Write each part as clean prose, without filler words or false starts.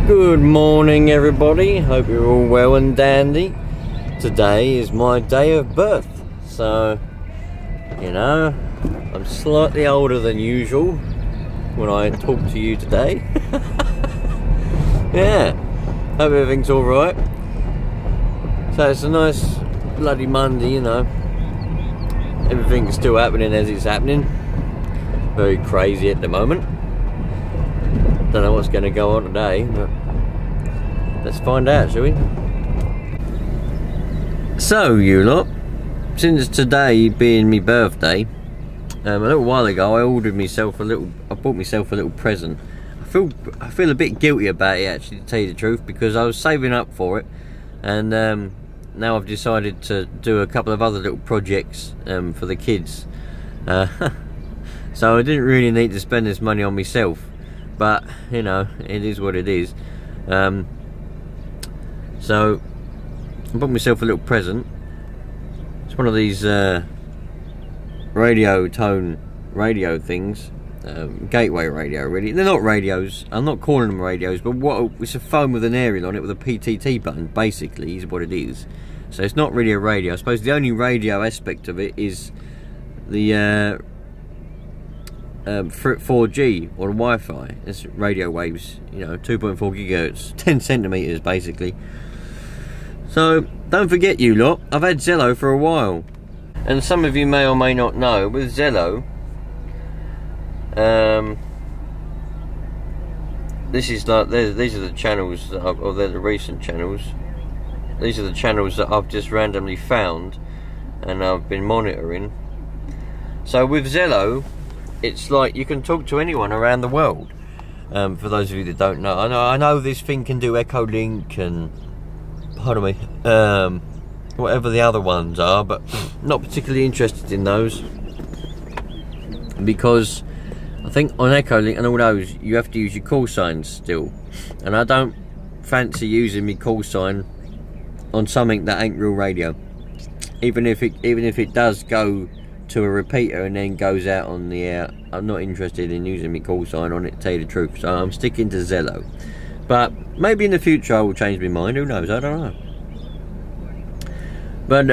Good morning everybody, hope you're all well and dandy. Today is my day of birth, so you know, I'm slightly older than usual when I talk to you today. Yeah, hope everything's alright. So it's a nice bloody Monday, you know. Everything's still happening as it's happening. Very crazy at the moment. Don't know what's going to go on today, but let's find out, shall we? So, you lot, since today being my birthday, a little while ago I bought myself a little present. I feel a bit guilty about it, actually, to tell you the truth, because I was saving up for it, and now I've decided to do a couple of other little projects for the kids. So I didn't really need to spend this money on myself. But, you know, it is what it is. So, I bought myself a little present. It's one of these radio things. Gateway radio, really. They're not radios. I'm not calling them radios, but it's a phone with an aerial on it with a PTT button, basically, is what it is. So it's not really a radio. I suppose the only radio aspect of it is the 4G or Wi-Fi. It's radio waves, you know, 2.4 gigahertz, 10 centimeters basically. So don't forget, you lot, I've had Zello for a while, and some of you may or may not know, with Zello, this is like, these are the channels that or they're the recent channels. These are the channels that I've just randomly found and I've been monitoring. So with Zello, it's like you can talk to anyone around the world. For those of you that don't know, I know this thing can do Echo Link and, pardon me, whatever the other ones are, but not particularly interested in those, because I think on Echo Link and all those you have to use your call signs still, and I don't fancy using my call sign on something that ain't real radio, even if it does go to a repeater and then goes out on the air. I'm not interested in using my call sign on it, to tell you the truth, so I'm sticking to Zello. But maybe in the future I will change my mind, who knows, I don't know. But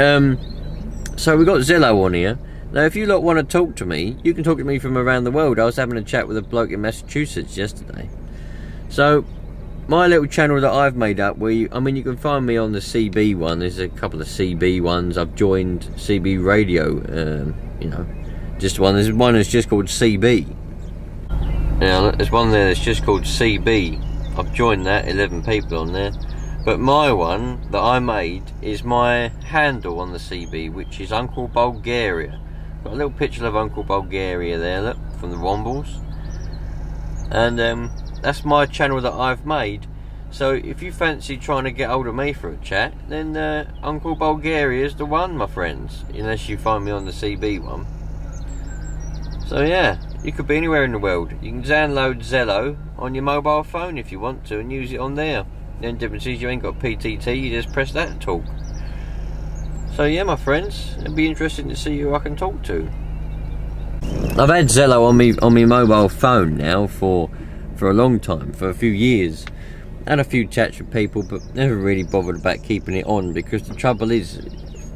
so we got Zello on here. Now if you lot want to talk to me, you can talk to me from around the world. I was having a chat with a bloke in Massachusetts yesterday. So my little channel that I've made up, you can find me on the CB one. There's a couple of CB ones. I've joined CB Radio, you know, just one. There's one that's just called CB. Now, there's one there that's just called CB. I've joined that, 11 people on there. But my one that I made is my handle on the CB, which is Uncle Bulgaria. Got a little picture of Uncle Bulgaria there, look, from the Wombles. And that's my channel that I've made. So if you fancy trying to get hold of me for a chat, then Uncle Bulgaria is the one, my friends, unless you find me on the CB one. So yeah, you could be anywhere in the world. You can download Zello on your mobile phone if you want to and use it on there. The only difference is you ain't got PTT, you just press that to talk. So yeah, my friends, it'd be interesting to see who I can talk to. I've had Zello on me mobile phone now for a long time, for a few years. Had a few chats with people, but never really bothered about keeping it on, because the trouble is,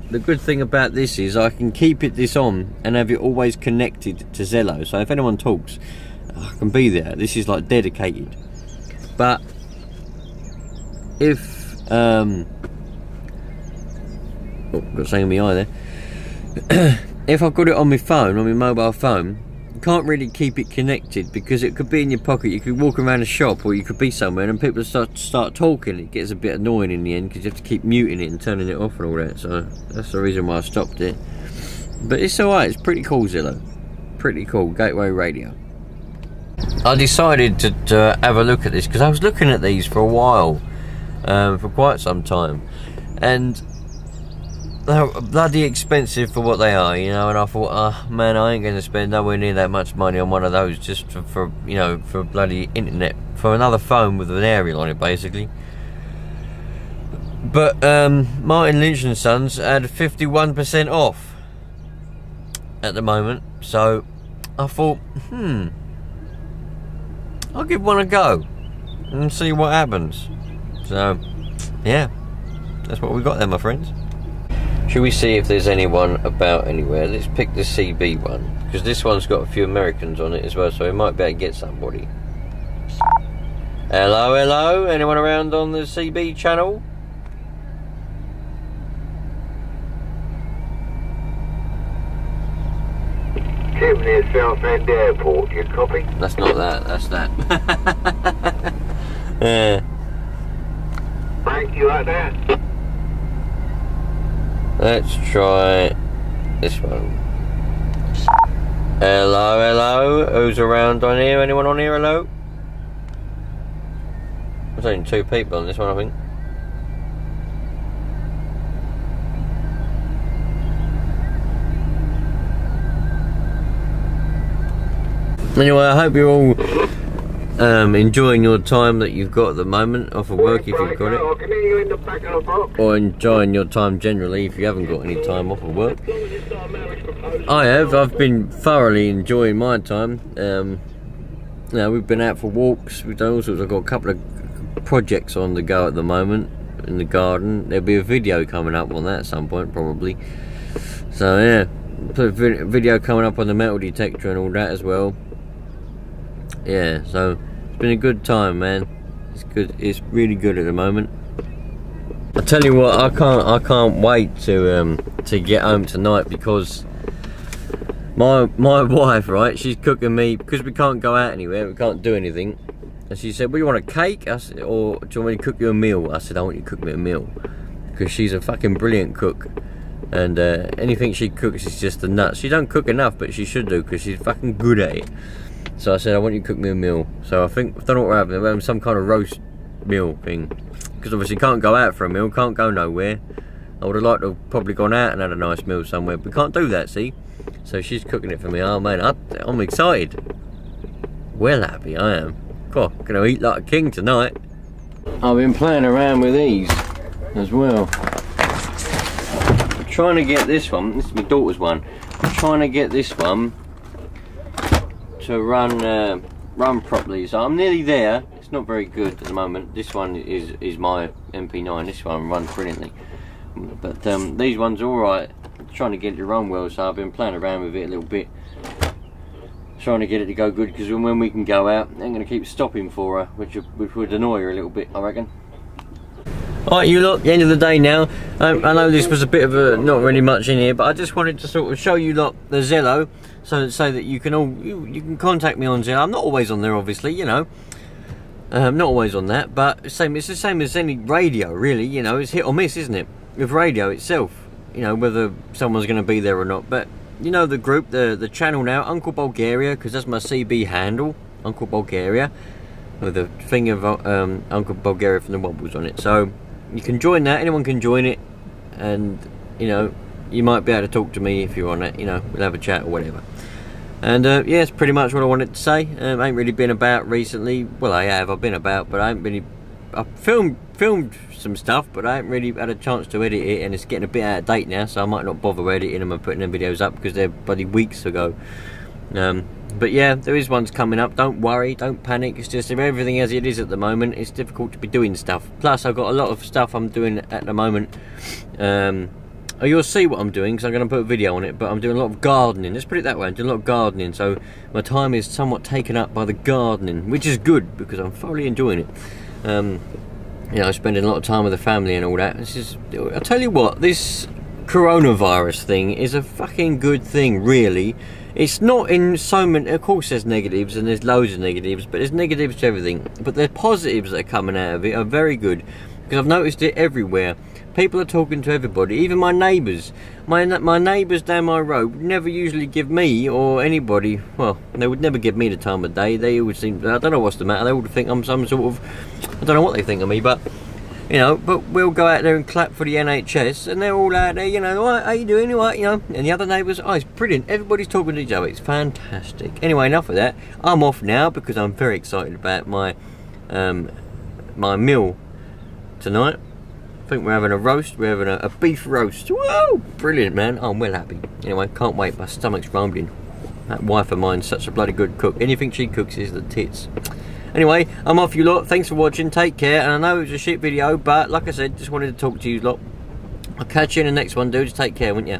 the good thing about this is I can keep this on and have it always connected to Zello. So if anyone talks, I can be there. This is like dedicated. But if oh, got something in my eye there. If I've got it on my phone, on my mobile phone, can't really keep it connected, because it could be in your pocket. You could walk around a shop, or you could be somewhere and people start talking. It gets a bit annoying in the end, because you have to keep muting it and turning it off and all that. So that's the reason why I stopped it. But it's alright, it's pretty cool, Zello. Pretty cool, Gateway Radio. I decided to have a look at this because I was looking at these for a while, for quite some time, and they're bloody expensive for what they are, you know. And I thought, oh man, I ain't going to spend nowhere near that much money on one of those just for you know, for bloody internet, for another phone with an aerial on it, basically. But Martin Lynch and Sons had 51% off at the moment, so I thought, I'll give one a go. and see what happens. So, yeah, that's what we got there, my friends. Should we see if there's anyone about anywhere? Let's pick the CB one, because this one's got a few Americans on it as well, so we might be able to get somebody. Hello, hello, anyone around on the CB channel? Tim near Southend Airport, you copy? That's not that, that's that. Yeah. Mate, you like that? Let's try this one. Hello, hello, who's around on here? Anyone on here, hello? There's only 2 people on this one, I think. Anyway, I hope you're all enjoying your time that you've got at the moment off of work, if you've got it, or enjoying your time generally if you haven't got any time off of work. I've been thoroughly enjoying my time. You know, we've been out for walks, we've done all sorts. I've got a couple of projects on the go at the moment in the garden. There'll be a video coming up on that at some point probably, so yeah, put a video coming up on the metal detector and all that as well. Yeah, so it's been a good time, man. It's good. It's really good at the moment. I tell you what, I can't wait to get home tonight, because my wife, right, she's cooking me, because we can't go out anywhere, we can't do anything. And she said, "Well, you want a cake?" I said, "Or do you want me to cook you a meal?" I said, "I want you to cook me a meal," because she's a fucking brilliant cook, and anything she cooks is just a nut. She don't cook enough, but she should do, because she's fucking good at it. So I said, "I want you to cook me a meal." So I don't know what we're having. We're having some kind of roast meal thing, because obviously can't go out for a meal, can't go nowhere. I would have liked to have probably gone out and had a nice meal somewhere, but we can't do that, see? So she's cooking it for me. Oh man, I'm excited. Well happy I am. God, I'm gonna eat like a king tonight. I've been playing around with these as well. I'm trying to get this one. This is my daughter's one. I'm trying to get this one to run properly. So I'm nearly there. It's not very good at the moment. This one is my MP9. This one runs brilliantly, but these ones are all right. I'm trying to get it to run well, so I've been playing around with it a little bit, trying to get it to go good, because when we can go out, I'm going to keep stopping for her, which would annoy her a little bit, I reckon. Alright, you lot, the end of the day now. I know this was a bit of a, not really much in here, but I just wanted to sort of show you lot the Zello, so that you can all, you can contact me on Zello. I'm not always on there, obviously, you know. Not always on that, but it's the same as any radio, really, you know. It's hit or miss, isn't it, with radio itself, you know, whether someone's going to be there or not. But you know the group, the channel now, Uncle Bulgaria, because that's my CB handle, Uncle Bulgaria, with the thing of Uncle Bulgaria from the Wobbles on it. So you can join that, anyone can join it, and you know, you might be able to talk to me if you're on it, you know, we'll have a chat or whatever. And yeah, that's pretty much what I wanted to say. I ain't really been about recently. Well, I have, I've been about, but I ain't really, I filmed some stuff, but I haven't really had a chance to edit it, and it's getting a bit out of date now, so I might not bother editing them and putting them videos up, because they're bloody weeks ago. But yeah, there is ones coming up. Don't worry, don't panic. It's just everything as it is at the moment, it's difficult to be doing stuff. Plus I've got a lot of stuff I'm doing at the moment. You'll see what I'm doing, because I'm going to put a video on it, but I'm doing a lot of gardening. Let's put it that way, I'm doing a lot of gardening, so my time is somewhat taken up by the gardening, which is good, because I'm thoroughly enjoying it. You know, spending a lot of time with the family and all that. This is, I'll tell you what, this coronavirus thing is a fucking good thing, really. It's not in so many, of course there's negatives, and there's loads of negatives, but there's negatives to everything. But the positives that are coming out of it are very good, because I've noticed it everywhere. People are talking to everybody, even my neighbours. My neighbours down my road would never usually give me or anybody, well, they would never give me the time of day. They always seem, I don't know what's the matter, they would think I'm some sort of, I don't know what they think of me, but, you know, but we'll go out there and clap for the NHS, and they're all out there, you know, "Right, how you doing, right," you know, and the other neighbours, oh, it's brilliant, everybody's talking to each other, it's fantastic. Anyway, enough of that, I'm off now, because I'm very excited about my, my meal tonight. I think we're having a roast, we're having a beef roast. Whoa, brilliant, man. I'm well happy. Anyway, can't wait, my stomach's rumbling. That wife of mine's such a bloody good cook. Anything she cooks is the tits. Anyway, I'm off, you lot. Thanks for watching. Take care. And I know it was a shit video, but like I said, just wanted to talk to you lot. I'll catch you in the next one, dudes. Take care, won't you?